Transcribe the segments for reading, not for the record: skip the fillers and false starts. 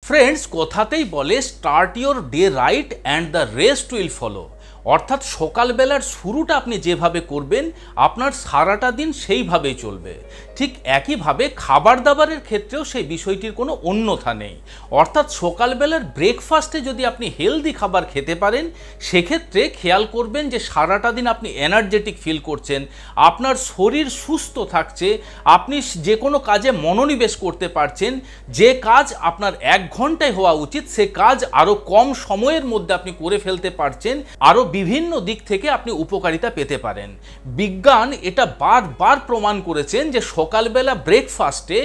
Friends, কথাতেই বলে start your day right and the rest will follow. অর্থাৎ সকালবেলার শুরুটা আপনি যেভাবে করবেন আপনার সারাটা দিন সেইভাবেই চলবে। ঠিক একইভাবে খাবার দাবারের ক্ষেত্রেও সেই বিষয়টির কোনো অন্যথা নেই। অর্থাৎ সকালবেলার ব্রেকফাস্টে যদি আপনি হেলদি খাবার খেতে পারেন সেক্ষেত্রে খেয়াল করবেন যে সারাটা দিন আপনি এনার্জেটিক ফিল করছেন, আপনার শরীর সুস্থ থাকছে, আপনি যে কোনো কাজে মনোনিবেশ করতে পারছেন। যে কাজ আপনার 1 ঘন্টায় হওয়া উচিত সে কাজ আরও কম সময়ের মধ্যে আপনি করে ফেলতে পারছেন, আরও বিভিন্ন দিক থেকে আপনি উপকারিতা পেতে পারেন। বিজ্ঞান এটা বারবার প্রমাণ করেছেন যে সকালবেলা ব্রেকফাস্টে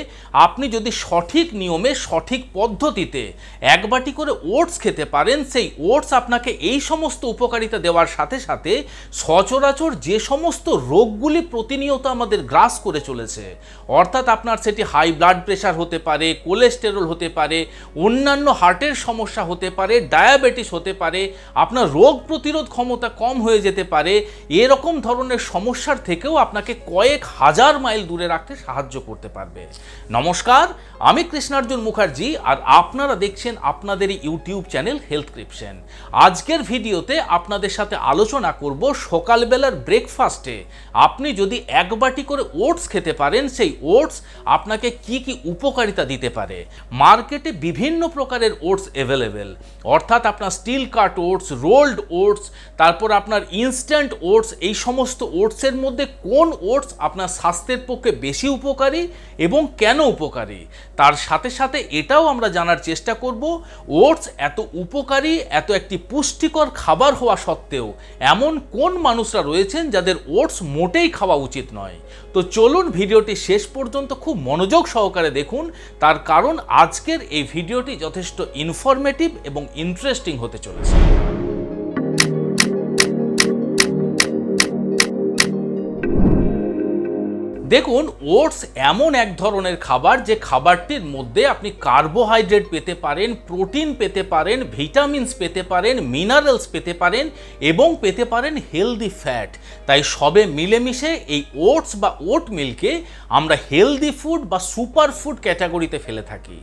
আপনি যদি সঠিক নিয়মে সঠিক পদ্ধতিতে 1 বাটি করে ওটস খেতে পারেন, সেই ওটস আপনাকে এই সমস্ত উপকারিতা দেওয়ার সাথে সাথে সচরাচর যে সমস্ত রোগগুলি প্রতিনিয়ত আমাদের গ্রাস করে চলেছে, অর্থাৎ আপনার সেটি হাই ব্লাড প্রেশার হতে পারে, কোলেস্টেরল হতে পারে, অন্যান্য হার্টের সমস্যা হতে পারে, ডায়াবেটিস হতে পারে, আপনার রোগ প্রতিরোধ ক্ষমতা কম হয়ে যেতে পারে, এরকম ধরনের সমস্যার থেকেও আপনাকে কয়েক হাজার মাইল দূরে রাখতে সাহায্য করতে পারবে। নমস্কার, আমি কৃষ্ণার্জুন মুখার্জি আর আপনারা দেখছেন আপনাদের ইউটিউব চ্যানেল হেলথক্রিপশন। আজকের ভিডিওতে আপনাদের সাথে আলোচনা করব সকালবেলার ব্রেকফাস্টে আপনি যদি 1 বাটি করে ওটস খেতে পারেন সেই ওটস আপনাকে কি কি উপকারিতা দিতে পারে। মার্কেটে বিভিন্ন প্রকারের ওটস অ্যাভেলেবেল, অর্থাৎ আপনার steel cut oats, rolled oats, তারপর আপনার ইনস্ট্যান্ট ওটস। এই সমস্ত ওটসের মধ্যে কোন ওটস আপনার স্বাস্থ্যের পক্ষে বেশি উপকারী এবং কেন উপকারী, তার সাথে সাথে এটাও আমরা জানার চেষ্টা করব ওটস এত উপকারী, এত একটি পুষ্টিকর খাবার হওয়া সত্ত্বেও এমন কোন মানুষরা রয়েছেন যাদের ওটস মোটেই খাওয়া উচিত নয়। তো চলুন ভিডিওটি শেষ পর্যন্ত খুব মনোযোগ সহকারে দেখুন, তার কারণ আজকের এই ভিডিওটি যথেষ্ট ইনফরমেটিভ এবং ইন্টারেস্টিং হতে চলেছে। দেখুন, ওটস এমন এক ধরনের খাবার যে খাবারটির মধ্যে আপনি কার্বোহাইড্রেট পেতে পারেন, প্রোটিন পেতে পারেন, ভিটামিনস পেতে পারেন, মিনারেলস পেতে পারেন এবং পেতে পারেন হেলদি ফ্যাট। তাই সবে মিলেমিশে এই ওটস বা ওট মিলকে আমরা হেলদি ফুড বা সুপার ফুড ক্যাটাগরিতে ফেলে থাকি।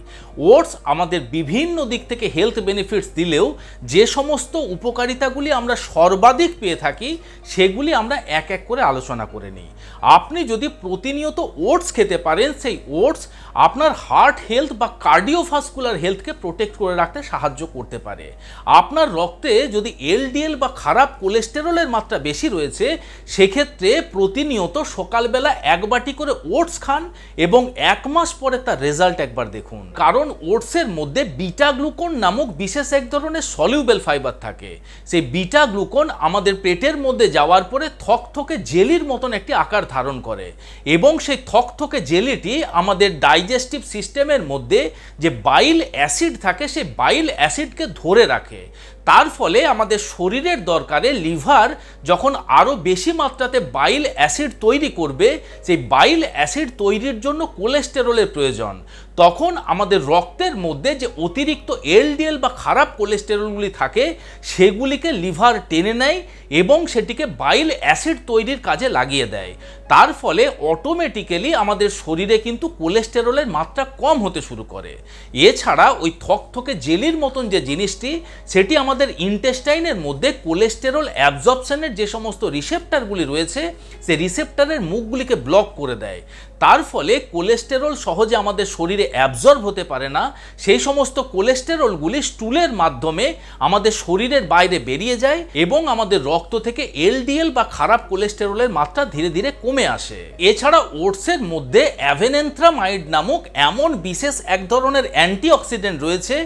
ওটস আমাদের বিভিন্ন দিক থেকে হেলথ বেনিফিটস দিলেও যে সমস্ত উপকারিতাগুলি আমরা সর্বাধিক পেয়ে থাকি সেগুলি আমরা এক এক করে আলোচনা করে নিই। আপনি যদি প্রতিনিয়ত ওটস খেতে পারেন সেই ওটস আপনার হার্ট হেলথ বা কার্ডিওভাস্কুলার হেলথকে প্রোটেক্ট করে রাখতে সাহায্য করতে পারে। আপনার রক্তে যদি এলডিএল বা খারাপ কোলেস্টেরলের মাত্রা বেশি রয়েছে সেক্ষেত্রে প্রতিনিয়ত সকালবেলা 1 বাটি করে ওটস খান এবং 1 মাস পরে তার রেজাল্ট একবার দেখুন। কারণ ওটসের মধ্যে বিটা গ্লুকন নামক বিশেষ এক ধরনের সলিউবেল ফাইবার থাকে। সেই বিটা গ্লুকন আমাদের পেটের মধ্যে যাওয়ার পরে থকথকে জেলির মতন একটি আকার ধারণ করে এবং সেই থকথকে জেলিটি আমাদের ডাইজেস্টিভ সিস্টেমের মধ্যে যে বাইল অ্যাসিড থাকে সেই বাইল অ্যাসিডকে ধরে রাখে। তার ফলে আমাদের শরীরের দরকারে লিভার যখন আরও বেশি মাত্রাতে বাইল অ্যাসিড তৈরি করবে, সেই বাইল অ্যাসিড তৈরির জন্য কোলেস্টেরলের প্রয়োজন। তখন আমাদের রক্তের মধ্যে যে অতিরিক্ত এলডিএল বা খারাপ কোলেস্টেরলগুলি থাকে সেগুলিকে লিভার টেনে নেয় এবং সেটিকে বাইল অ্যাসিড তৈরির কাজে লাগিয়ে দেয়। তার ফলে অটোমেটিক্যালি আমাদের শরীরে কিন্তু কোলেস্টেরলের মাত্রা কম হতে শুরু করে। এছাড়া ওই থকথকে জেলির মতন যে জিনিসটি সেটি আমাদের ইন্টেস্টাইনের মধ্যে কোলেস্টেরল অ্যাবজর্পশনের যে সমস্ত রিসেপ্টরগুলি রয়েছে সেই রিসেপ্টরের মুখগুলিকে ব্লক করে দেয়। তার ফলে কোলেস্টেরল সহজে আমাদের শরীরে অ্যাবজর্ব হতে পারে না। সেই সমস্ত কোলেস্টেরলগুলি স্টুলের মাধ্যমে আমাদের শরীরের বাইরে বেরিয়ে যায় এবং আমাদের রক্ত থেকে এলডিএল বা খারাপ কোলেস্টেরলের মাত্রা ধীরে ধীরে কমে আসে। এছাড়া ওটসের মধ্যে অ্যাভেনেন্থ্রামাইড নামক এমন বিশেষ এক ধরনের অ্যান্টিঅক্সিডেন্ট রয়েছে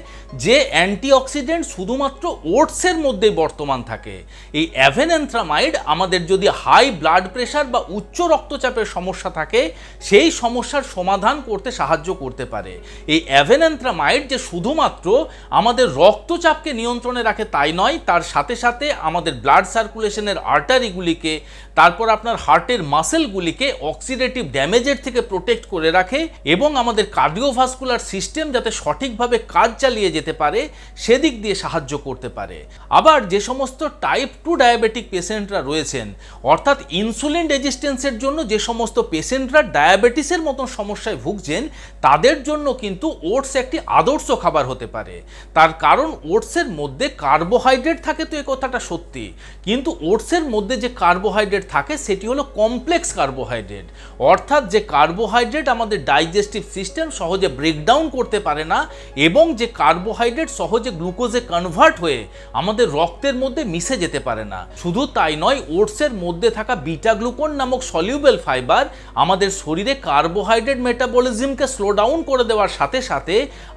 যে অ্যান্টিঅক্সিডেন্ট শুধুমাত্র ওটসের মধ্যেই বর্তমান থাকে। এই অ্যাভেনেন্থ্রামাইড আমাদের যদি হাই ব্লাড প্রেশার বা উচ্চ রক্তচাপের সমস্যা থাকে সেই সমস্যার সমাধান করতে সাহায্য করতে পারে। এই অ্যাভেনেন্থ্রামাইড যে শুধুমাত্র আমাদের রক্তচাপকে নিয়ন্ত্রণে রাখে তাই নয়, তার সাথে সাথে আমাদের ব্লাড সার্কুলেশনের আর্টারিগুলিকে, তারপর আপনার হার্টের মাসেলগুলিকে অক্সিডেটিভ ড্যামেজের থেকে প্রোটেক্ট করে রাখে এবং আমাদের কার্ডিওভাস্কুলার সিস্টেম যাতে সঠিকভাবে কাজ চালিয়ে যেতে পারে সেদিক দিয়ে সাহায্য করতে পারে। আবার যে সমস্ত টাইপ 2 ডায়াবেটিক পেশেন্টরা রয়েছেন, অর্থাৎ ইনসুলিন রেজিস্ট্যান্সের জন্য যে সমস্ত পেশেন্টরা ডায়াবেটিসের মতন সমস্যায় ভুগছেন তাদের জন্য কিন্তু ওটস একটি আদর্শ খাবার হতে পারে। তার কারণ ওটসের মধ্যে কার্বোহাইড্রেট থাকে তো এই কথাটা সত্যি, কিন্তু ওটসের মধ্যে যে কার্বোহাইড্রেট থাকে সেটি হলো কমপ্লেক্স কার্বোহাইড্রেট, অর্থাৎ যে কার্বোহাইড্রেট আমাদের ডাইজেস্টিভ সিস্টেম সহজে ব্রেকডাউন করতে পারে না এবং যে কার্বোহাইড্রেট সহজে গ্লুকোজে কনভার্ট হয়ে আমাদের রক্তের মধ্যে মিশে যেতে পারে না। শুধু তাই নয়, ওটসের মধ্যে থাকা বিটা গ্লুকন নামক সলিউবেল ফাইবার আমাদের শরীরে কার্বোহাইড্রেট মেটাবলিজমকে স্লো ডাউন করে দেওয়ার সাথে সাথে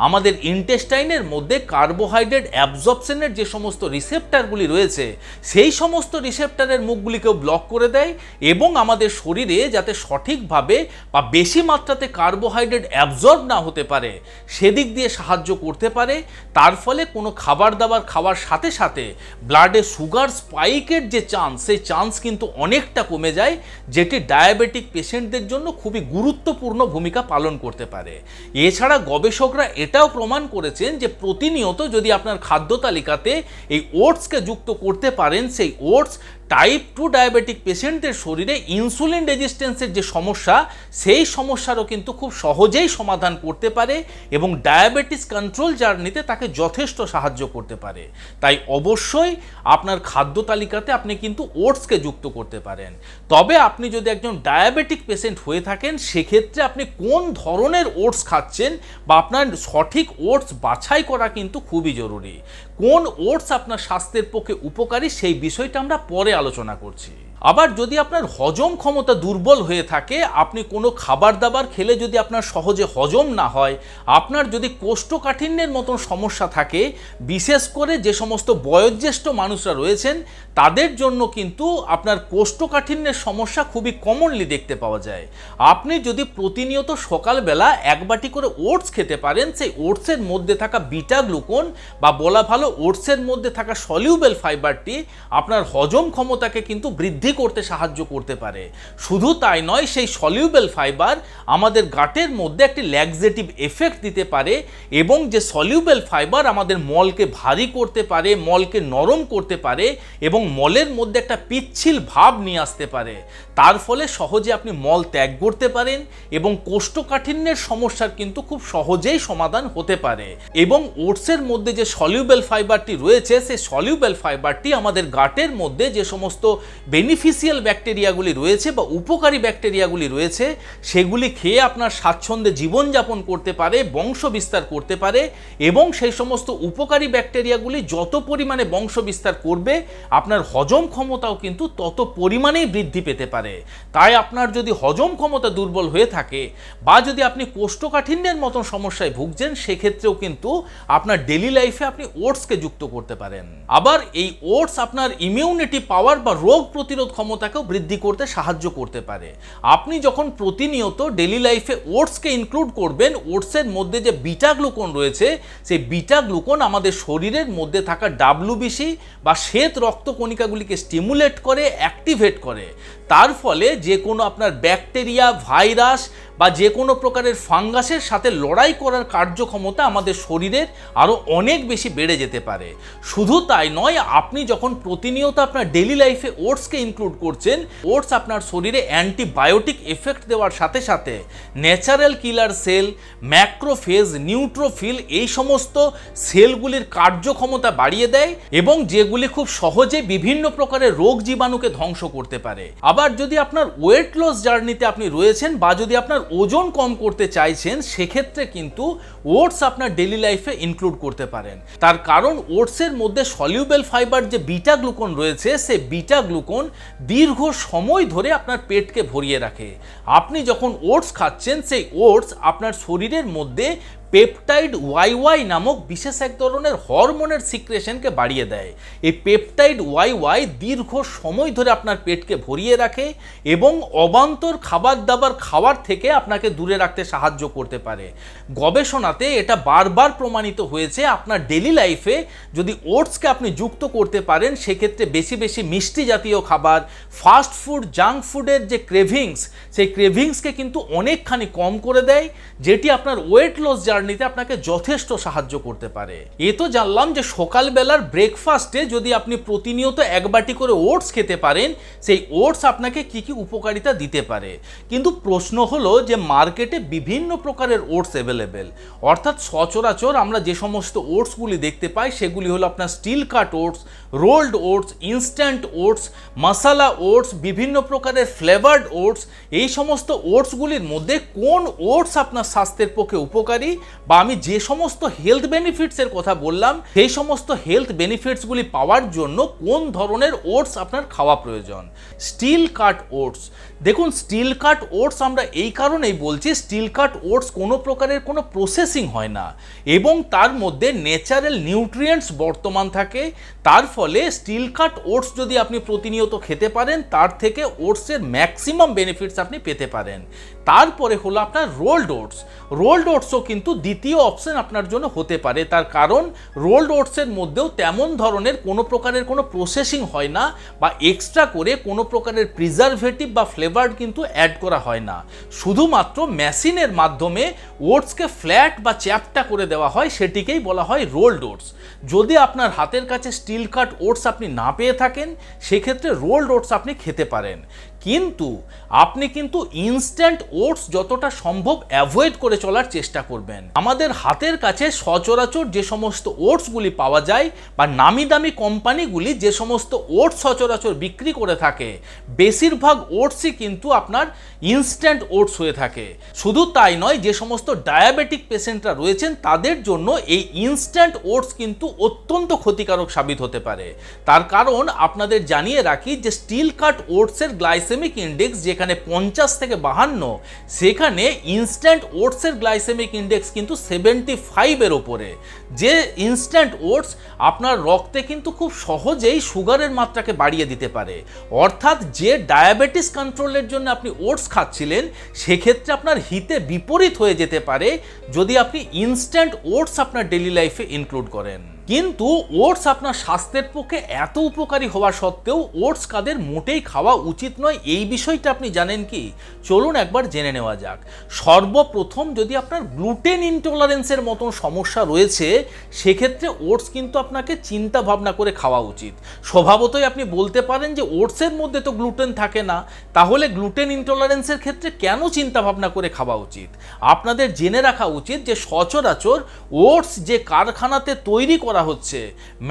আমাদের ইন্টেস্টাইনের মধ্যে কার্বোহাইড্রেট অ্যাবজর্পশনের যে সমস্ত রিসেপ্টরগুলি রয়েছে সেই সমস্ত রিসেপ্টরের মুখগুলিকেও ব্লক করে দেয় এবং আমাদের শরীরে যাতে সঠিকভাবে বা বেশি মাত্রাতে কার্বোহাইড্রেট অ্যাবজর্ব না হতে পারে সেদিক দিয়ে সাহায্য করতে পারে। তার ফলে কোনো খাবার দাবার খাওয়ার সাথে সাথে ব্লাডে সুগার স্পাইকের যে চান্স, সেই চান্স কিন্তু অনেকটা কমে যায়, যেটি ডায়াবেটিক পেশেন্টদের জন্য খুবই গুরুত্বপূর্ণ ভূমিকা পালন করতে পারে। এছাড়া গবেষকরা এটাও প্রমাণ করেছেন যে প্রতিনিয়ত যদি আপনার খাদ্য তালিকাতে এই ওটসকে যুক্ত করতে পারেন, সেই ওটস টাইপ 2 ডায়াবেটিক পেশেন্টদের শরীরে ইনসুলিন রেজিস্ট্যান্সের যে সমস্যা সেই সমস্যারও কিন্তু খুব সহজেই সমাধান করতে পারে এবং ডায়াবেটিস কন্ট্রোল জার্নিতে তাকে যথেষ্ট সাহায্য করতে পারে। তাই অবশ্যই আপনার খাদ্য তালিকাতে আপনি কিন্তু ওটসকে যুক্ত করতে পারেন। তবে আপনি যদি একজন ডায়াবেটিক পেশেন্ট হয়ে থাকেন সেক্ষেত্রে আপনি কোন ধরনের ওটস খাচ্ছেন বা আপনার সঠিক ওটস বাছাই করা কিন্তু খুবই জরুরি। কোন ওটস আপনার স্বাস্থ্যের পক্ষে উপকারী সেই বিষয়টা আমরা পরে আলোচনা করছি। আবার যদি আপনার হজম ক্ষমতা দুর্বল হয়ে থাকে, আপনি কোনো খাবার দাবার খেলে যদি আপনার সহজে হজম না হয়, আপনার যদি কোষ্ঠকাঠিন্যের মতন সমস্যা থাকে, বিশেষ করে যে সমস্ত বয়োজ্যেষ্ঠ মানুষরা রয়েছেন তাদের জন্য কিন্তু আপনার কোষ্ঠকাঠিন্যের সমস্যা খুবই কমনলি দেখতে পাওয়া যায়। আপনি যদি প্রতিনিয়ত সকালবেলা এক বাটি করে ওটস খেতে পারেন, সেই ওটসের মধ্যে থাকা বিটা গ্লুকন বা বলা ভালো ওটসের মধ্যে থাকা সলিউবেল ফাইবারটি আপনার হজম ক্ষমতাকে কিন্তু বৃদ্ধি করতে সাহায্য করতে পারে। শুধু তাই নয়, সেই সলিউবেল ফাইবার আমাদের গাটের মধ্যে একটি ল্যাক্সেটিভ এফেক্ট দিতে পারে এবং যে সলিউবেল ফাইবার আমাদের মলকে ভারী করতে পারে, মলকে নরম করতে পারে এবং মলের মধ্যে একটা পিচ্ছিল ভাব নিয়ে আসতে পারে। তার ফলে সহজে আপনি মল ত্যাগ করতে পারেন এবং কোষ্ঠকাঠিন্যের সমস্যার কিন্তু খুব সহজেই সমাধান হতে পারে। এবং ওটসের মধ্যে যে সলিউবেল ফাইবারটি রয়েছে, সেই সলিউবেল ফাইবারটি আমাদের গাটের মধ্যে যে সমস্ত বেনিফিশিয়াল ব্যাকটেরিয়াগুলি রয়েছে বা উপকারী ব্যাকটেরিয়াগুলি রয়েছে সেগুলি খেয়ে আপনার স্বাচ্ছন্দ্যে জীবনযাপন করতে পারে, বংশ বিস্তার করতে পারে এবং সেই সমস্ত উপকারী ব্যাকটেরিয়াগুলি যত পরিমাণে বংশ বিস্তার করবে আপনার হজম ক্ষমতাও কিন্তু তত পরিমাণেই বৃদ্ধি পেতে পারে। তাই আপনার যদি হজম ক্ষমতা দুর্বল হয়ে থাকে বা যদি আপনি কোষ্ঠকাঠিন্যের মতন সমস্যায় ভুগছেন সেক্ষেত্রেও কিন্তু আপনার ডেইলি লাইফে আপনি ওটসকে যুক্ত করতে পারেন। আবার এই ওটস আপনার ইমিউনিটি পাওয়ার বা রোগ প্রতিরোধ ক্ষমতাকেও বৃদ্ধি করতে সাহায্য করতে পারে। আপনি যখন প্রতিনিয়ত ডেইলি লাইফে ওটসকে ইনক্লুড করবেন, ওটসের মধ্যে যে বিটা গ্লুকন রয়েছে সেই বিটা গ্লুকন আমাদের শরীরের মধ্যে থাকা ডাব্লিউবিসি বা শ্বেত রক্তকণিকাগুলিকে স্টিমুলেট করে, অ্যাক্টিভেট করে। তার ফলে যে কোনো আপনার ব্যাকটেরিয়া, ভাইরাস বা যে কোনো প্রকারের ফাঙ্গাসের সাথে লড়াই করার কার্যক্ষমতা আমাদের শরীরের আরও অনেক বেশি বেড়ে যেতে পারে। শুধু তাই নয়, আপনি যখন প্রতিনিয়ত আপনার ডেইলি লাইফে ওটসকে ইনক্লুড করছেন, ওটস আপনার শরীরে অ্যান্টিবায়োটিক এফেক্ট দেওয়ার সাথে সাথে ন্যাচারাল কিলার সেল, ম্যাক্রোফেজ, নিউট্রোফিল এই সমস্ত সেলগুলির কার্যক্ষমতা বাড়িয়ে দেয় এবং যেগুলি খুব সহজে বিভিন্ন প্রকারের রোগ জীবাণুকে ধ্বংস করতে পারে। আবার যদি আপনার ওয়েট লস জার্নিতে আপনি রয়েছেন বা যদি আপনার ওজন কম করতে চাইছেন সেক্ষেত্রে কিন্তু ওটস আপনার ডেইলি লাইফে ইনক্লুড করতে পারেন। তার কারণ ওটসের মধ্যে সলিউবেল ফাইবার যে বিটা গ্লুকন রয়েছে সেই বিটা গ্লুকন দীর্ঘ সময় ধরে আপনার পেটকে ভরিয়ে রাখে। আপনি যখন ওটস খাচ্ছেন সেই ওটস আপনার শরীরের মধ্যে পেপটাইড ওয়াই নামক বিশেষ এক ধরনের হরমোনের সিক্রেশনকে বাড়িয়ে দেয়। এই পেপটাইড ওয়াই দীর্ঘ সময় ধরে আপনার পেটকে ভরিয়ে রাখে এবং অবান্তর খাবার দাবার খাওয়ার থেকে আপনাকে দূরে রাখতে সাহায্য করতে পারে। গবেষণাতে এটা বারবার প্রমাণিত হয়েছে, আপনার ডেইলি লাইফে যদি ওটসকে আপনি যুক্ত করতে পারেন সেক্ষেত্রে বেশি বেশি মিষ্টি জাতীয় খাবার, ফাস্ট ফুড, জাঙ্ক ফুডের যে ক্রেভিংস সেই ক্রেভিংসকে কিন্তু অনেকখানি কম করে দেয়, যেটি আপনার ওয়েট লস জার্নিতে আপনাকে যথেষ্ট সাহায্য করতে পারে। এ তো জানলাম যে সকালবেলার ব্রেকফাস্টে যদি আপনি প্রতিনিয়ত এক বাটি করে ওটস খেতে পারেন, সেই ওটস আপনাকে কি কি উপকারিতা দিতে পারে। কিন্তু প্রশ্ন হলো যে মার্কেটে বিভিন্ন প্রকারের ওটস অ্যাভেলেবেল, অর্থাৎ সচরাচর আমরা যে সমস্ত ওটসগুলি দেখতে পাই সেগুলি হলো আপনার steel cut oats, rolled oats, instant oats, masala oats, বিভিন্ন প্রকারের ফ্লেভার্ড ওটস। এই সমস্ত ওটসগুলির মধ্যে কোন ওটস আপনার স্বাস্থ্যের পক্ষে উপকারী, বা আমি যে সমস্ত হেলথ বেনিফিটসের কথা বললাম সেই সমস্ত হেলথ বেনিফিটসগুলি পাওয়ার জন্য কোন ধরনের ওটস আপনার খাওয়া প্রয়োজন। স্টিল কাট ওটস, দেখুন স্টিল কাট ওটস আমরা এই কারণেই বলছি, স্টিল কাট ওটস কোনো প্রকারের কোনো প্রসেসিং হয় না এবং তার মধ্যে ন্যাচারাল নিউট্রিয়েন্টস বর্তমান থাকে। তার ফলে স্টিল কাট ওটস যদি আপনি প্রতিনিয়ত খেতে পারেন তার থেকে ওটসের ম্যাক্সিমাম বেনিফিটস আপনি পেতে পারেন। তারপরে হলো আপনার রোল্ড ওটস। রোল্ড ওটসও কিন্তু দ্বিতীয় অপশন আপনার জন্য হতে পারে, তার কারণ রোল্ড ওটসের মধ্যেও তেমন ধরনের কোনো প্রকারের কোনো প্রসেসিং হয় না বা এক্সট্রা করে কোনো প্রকারের প্রিজারভেটিভ বা ফ্লেভার কিন্তু অ্যাড করা হয় না। শুধুমাত্র মেশিনের মাধ্যমে ওটসকে ফ্ল্যাট বা চ্যাপটা করে দেওয়া হয়, সেটিকেই বলা হয় রোল্ড ওটস। যদি আপনার হাতের কাছে স্টিল কাট ওটস আপনি না পেয়ে থাকেন সেক্ষেত্রে রোল্ড ওটস আপনি খেতে পারেন, কিন্তু আপনি কিন্তু ইনস্ট্যান্ট ওটস যতটা সম্ভব অ্যাভয়েড করে চলার চেষ্টা করবেন। আমাদের হাতের কাছে সচরাচর যে সমস্ত ওটসগুলি পাওয়া যায় বা নামি দামি কোম্পানিগুলি যে সমস্ত ওটস সচরাচর বিক্রি করে থাকে বেশিরভাগ ওটসই কিন্তু আপনার ইনস্ট্যান্ট ওটস হয়ে থাকে। শুধু তাই নয়, যে সমস্ত ডায়াবেটিক পেশেন্টরা রয়েছেন তাদের জন্য এই ইনস্ট্যান্ট ওটস কিন্তু অত্যন্ত ক্ষতিকারক সাবিত হতে পারে। তার কারণ আপনাদের জানিয়ে রাখি যে স্টিল কাট ওটসের গ্লাইসেমিক ইন্ডেক্স যেখানে 50 থেকে 52, সেখানে ইনস্ট্যান্ট ওটসের গ্লাইসেমিক ইন্ডেক্স কিন্তু 75 এর ওপরে। যে ইনস্ট্যান্ট ওটস আপনার রক্তে কিন্তু খুব সহজেই সুগারের মাত্রাকে বাড়িয়ে দিতে পারে, অর্থাৎ যে ডায়াবেটিস কন্ট্রোলের জন্য আপনি ওটস খাচ্ছিলেন সেক্ষেত্রে আপনার হিতে বিপরীত হয়ে যেতে পারে যদি আপনি ইনস্ট্যান্ট ওটস আপনার ডেইলি লাইফে ইনক্লুড করেন। কিন্তু ওটস আপনার স্বাস্থ্যের পক্ষে এত উপকারী হওয়া সত্ত্বেও ওটস কাদের মোটেই খাওয়া উচিত নয় এই বিষয়টা আপনি জানেন কি? চলুন একবার জেনে নেওয়া যাক। সর্বপ্রথম, যদি আপনার গ্লুটেন ইনটলারেন্সের মতন সমস্যা রয়েছে সেক্ষেত্রে ওটস কিন্তু আপনাকে চিন্তা ভাবনা করে খাওয়া উচিত। স্বভাবতই আপনি বলতে পারেন যে ওটসের মধ্যে তো গ্লুটেন থাকে না, তাহলে গ্লুটেন ইনটলারেন্সের ক্ষেত্রে কেন চিন্তা ভাবনা করে খাওয়া উচিত? আপনাদের জেনে রাখা উচিত যে সচরাচর ওটস যে কারখানাতে তৈরি করা হচ্ছে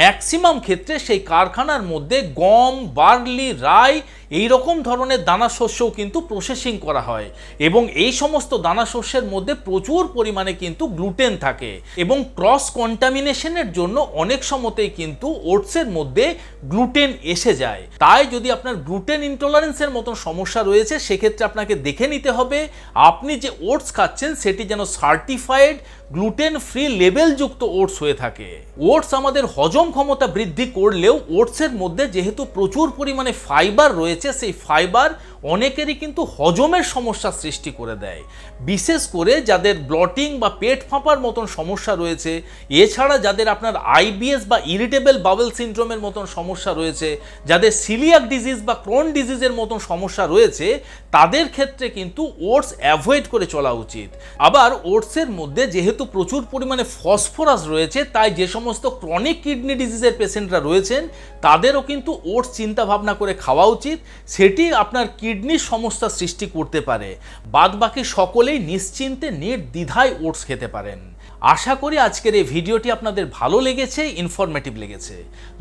ম্যাক্সিমাম ক্ষেত্রে সেই কারখানার মধ্যে গম, বার্লি, রাই এই রকম ধরনের দানা শস্যও কিন্তু প্রসেসিং করা হয় এবং এই সমস্ত দানা শস্যের মধ্যে প্রচুর পরিমাণে কিন্তু গ্লুটেন থাকে এবং ক্রস কন্টামিনেশনের জন্য অনেক সময়তেই কিন্তু ওটসের মধ্যে গ্লুটেন এসে যায়। তাই যদি আপনার গ্লুটেন ইনটলারেন্সের মতন সমস্যা রয়েছে সেক্ষেত্রে আপনাকে দেখে নিতে হবে আপনি যে ওটস খাচ্ছেন সেটি যেন সার্টিফাইড গ্লুটেন ফ্রি লেবেলযুক্ত ওটস হয়ে থাকে। ওটস আমাদের হজম ক্ষমতা বৃদ্ধি করলেও ওটসের মধ্যে যেহেতু প্রচুর পরিমাণে ফাইবার রয়েছে, সেই ফাইবার অনেকেরই কিন্তু হজমের সমস্যা সৃষ্টি করে দেয়, বিশেষ করে যাদের ব্লটিং বা পেট ফাঁপার মতন সমস্যা রয়েছে, এছাড়া যাদের আপনার আইবিএস বা ইরিটেবল বাউল সিনড্রোমের মতন সমস্যা রয়েছে, যাদের সিলিয়াক ডিজিজ বা ক্রোন ডিজিজের মতন সমস্যা রয়েছে, তাদের ক্ষেত্রে কিন্তু ওটস অ্যাভয়েড করে চলা উচিত। আবার ওটসের মধ্যে যেহেতু প্রচুর পরিমাণে ফসফরাস রয়েছে, তাই যে সমস্ত ক্রনিক কিডনি ডিজিজের পেশেন্টরা রয়েছেন তাদেরও কিন্তু ওটস চিন্তা ভাবনা করে খাওয়া উচিত, সেটি আপনার কিডনির সমস্যা সৃষ্টি করতে পারে। বাদবাকি সকলেই নিশ্চিন্তে নির্দ্বিধায় ওটস খেতে পারেন। আশা করি আজকের এই ভিডিওটি আপনাদের ভালো লেগেছে, ইনফরমেটিভ লেগেছে।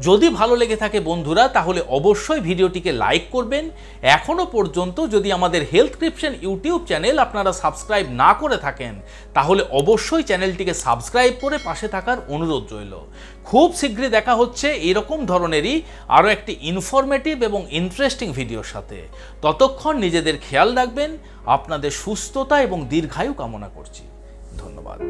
যদি ভালো লেগে থাকে বন্ধুরা তাহলে অবশ্যই ভিডিওটিকে লাইক করবেন। এখনো পর্যন্ত যদি আমাদের হেলথক্রিপশন ইউটিউব চ্যানেল আপনারা সাবস্ক্রাইব না করে থাকেন তাহলে অবশ্যই চ্যানেলটিকে সাবস্ক্রাইব করে পাশে থাকার অনুরোধ রইল। খুব শীঘ্রই দেখা হচ্ছে এরকম ধরনেরই আরও একটি ইনফরমেটিভ এবং ইন্টারেস্টিং ভিডিওর সাথে। ততক্ষণ নিজেদের খেয়াল রাখবেন। আপনাদের সুস্থতা এবং দীর্ঘায়ু কামনা করছি। ধন্যবাদ।